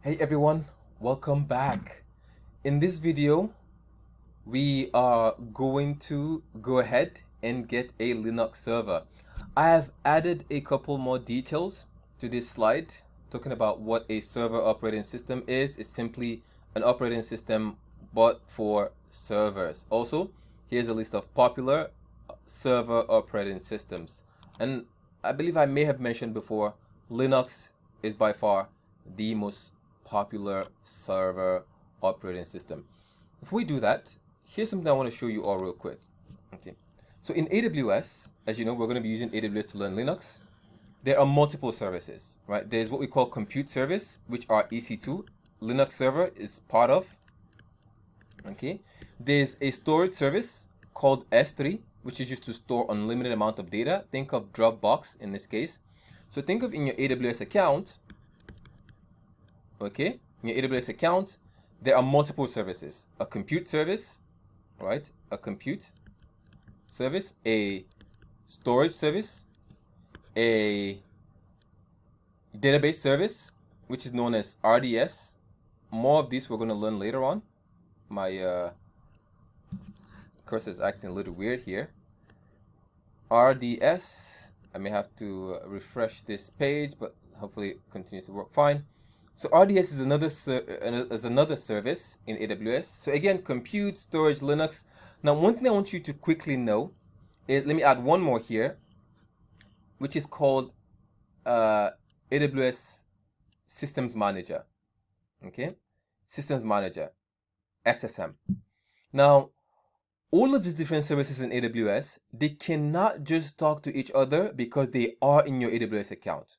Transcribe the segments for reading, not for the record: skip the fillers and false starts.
Hey everyone, welcome back. In this video, we are going to go ahead and get a Linux server. I have added a couple more details to this slide talking about what a server operating system is. It's simply an operating system but for servers. Also, here's a list of popular server operating systems. And I believe I may have mentioned before, Linux is by far the most popular server operating system. If we do that, here's something I want to show you all real quick. Okay, so in AWS, as you know, we're going to be using AWS to learn Linux. There are multiple services, right? There's what we call compute service, which are EC2. Linux server is part of. Okay, there's a storage service called S3, which is used to store unlimited amount of data. Think of Dropbox in this case. So think of in your AWS account, okay, in your AWS account, there are multiple services. A compute service, right? A compute service, a storage service, a database service, which is known as RDS. More of this we're going to learn later on. My cursor is acting a little weird here. RDS, I may have to refresh this page, but hopefully it continues to work fine. So RDS is another service in AWS. So again, compute, storage, Linux. Now, one thing I want you to quickly know is, let me add one more here, which is called AWS Systems Manager. Okay, Systems Manager, SSM. Now, all of these different services in AWS, they cannot just talk to each other because they are in your AWS account.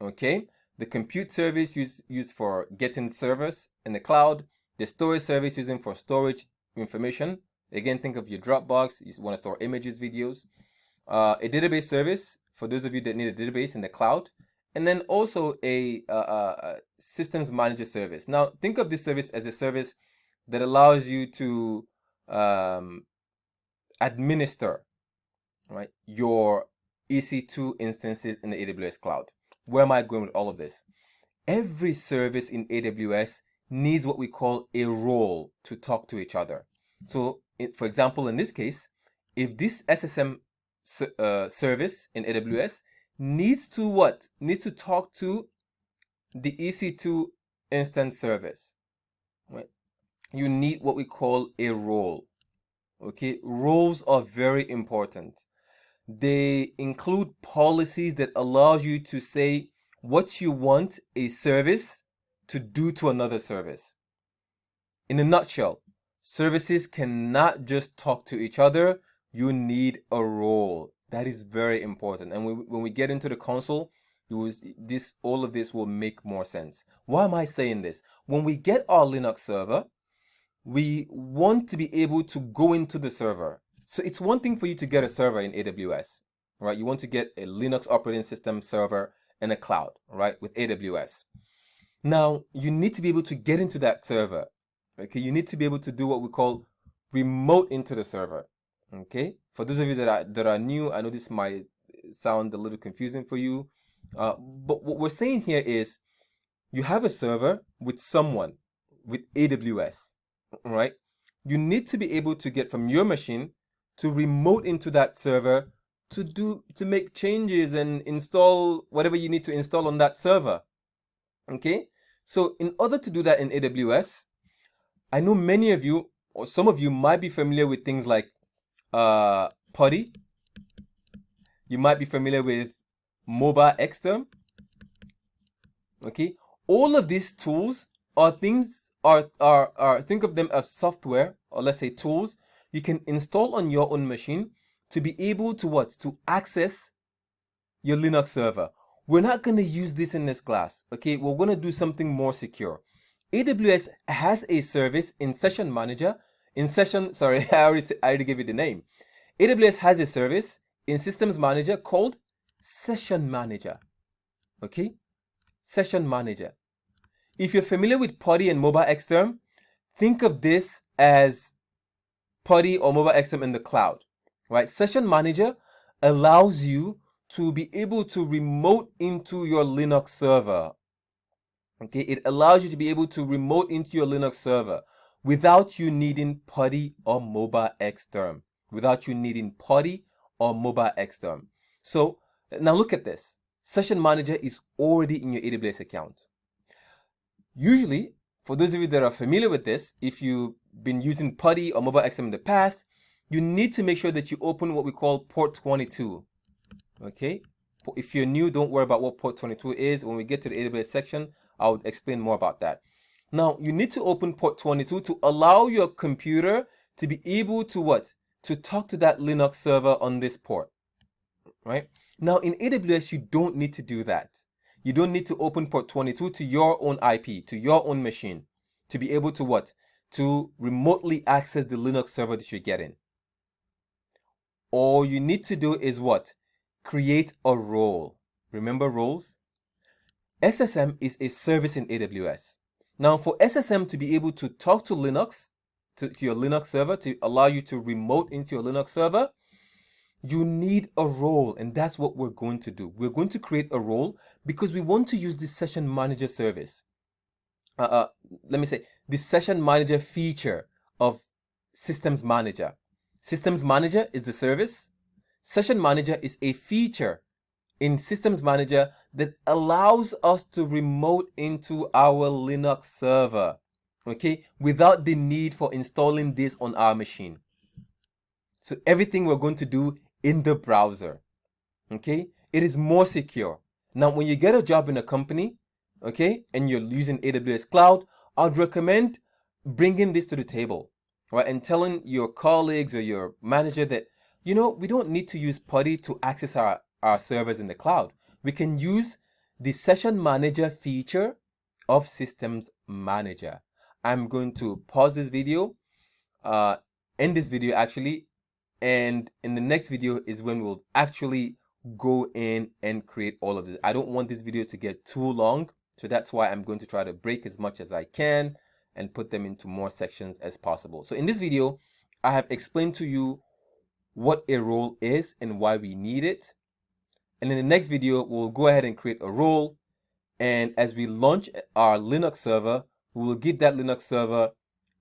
Okay, the compute service used for getting servers in the cloud, the storage service using for storage information. Again, think of your Dropbox, you want to store images, videos. A database service for those of you that need a database in the cloud, and then also a systems manager service. Now, think of this service as a service that allows you to administer, right, your EC2 instances in the AWS cloud. Where am I going with all of this? Every service in AWS needs what we call a role to talk to each other. So, for example, in this case, if this SSM service in AWS needs to what? Needs to talk to the EC2 instance service, right? You need what we call a role. Okay, roles are very important. They include policies that allow you to say what you want a service to do to another service. In a nutshell, services cannot just talk to each other. You need a role. That is very important. And when we get into the console, all of this will make more sense. Why am I saying this? When we get our Linux server, we want to be able to go into the server. So it's one thing for you to get a server in AWS, right? You want to get a Linux operating system server in a cloud, right, with AWS. Now, you need to be able to get into that server. Okay, you need to be able to do what we call remote into the server. Okay, for those of you that are new, I know this might sound a little confusing for you, but what we're saying here is you have a server with someone with AWS, right? You need to be able to get from your machine to remote into that server to make changes and install whatever you need to install on that server. Okay, so in order to do that in AWS, I know many of you or some of you might be familiar with things like PuTTY. You might be familiar with Mobile Xterm. Okay, all of these tools are things are think of them as software, or let's say tools you can install on your own machine to be able to what? To access your Linux server. We're not going to use this in this class. Okay, we're going to do something more secure. AWS has a service in Session Manager. Sorry, I already gave you the name. AWS has a service in Systems Manager called Session Manager. Okay, Session Manager. If you're familiar with PuTTY and Mobile Xterm, think of this as PuTTY or Mobile Xterm in the cloud, right? Session Manager allows you to be able to remote into your Linux server. Okay, it allows you to be able to remote into your Linux server without you needing PuTTY or mobile xterm. Without you needing PuTTY or mobile xterm. So now look at this. Session Manager is already in your AWS account. Usually, for those of you that are familiar with this, if you've been using PuTTY or mobile xterm in the past, you need to make sure that you open what we call port 22. Okay, if you're new, don't worry about what port 22 is. When we get to the AWS section, I'll explain more about that. Now, you need to open port 22 to allow your computer to be able to what? To talk to that Linux server on this port, right? Now, in AWS, you don't need to do that. You don't need to open port 22 to your own IP, to your own machine, to be able to what? To remotely access the Linux server that you're getting. All you need to do is what? Create a role. Remember roles? SSM is a service in AWS. Now, for SSM to be able to talk to Linux, to your Linux server, to allow you to remote into your Linux server, you need a role, and that's what we're going to do. We're going to create a role because we want to use the Session Manager service. Let me say, the Session Manager feature of Systems Manager. Systems Manager is the service. Session Manager is a feature in Systems Manager that allows us to remote into our Linux server, okay, without the need for installing this on our machine. So everything we're going to do in the browser, okay, it is more secure. Now, when you get a job in a company, okay, and you're using AWS Cloud, I'd recommend bringing this to the table, right, and telling your colleagues or your manager that, you know, we don't need to use PuTTY to access our servers in the cloud. We can use the Session Manager feature of Systems Manager. I'm going to pause this video, end this video actually, and in the next video is when we'll actually go in and create all of this. I don't want these videos to get too long, so that's why I'm going to try to break as much as I can and put them into more sections as possible. So in this video, I have explained to you what a role is and why we need it. And in the next video, we'll go ahead and create a role. And as we launch our Linux server, we will give that Linux server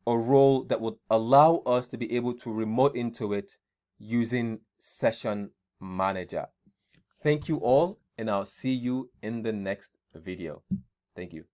a role that would allow us to be able to remote into it using Session Manager. Thank you all, and I'll see you in the next video. Thank you.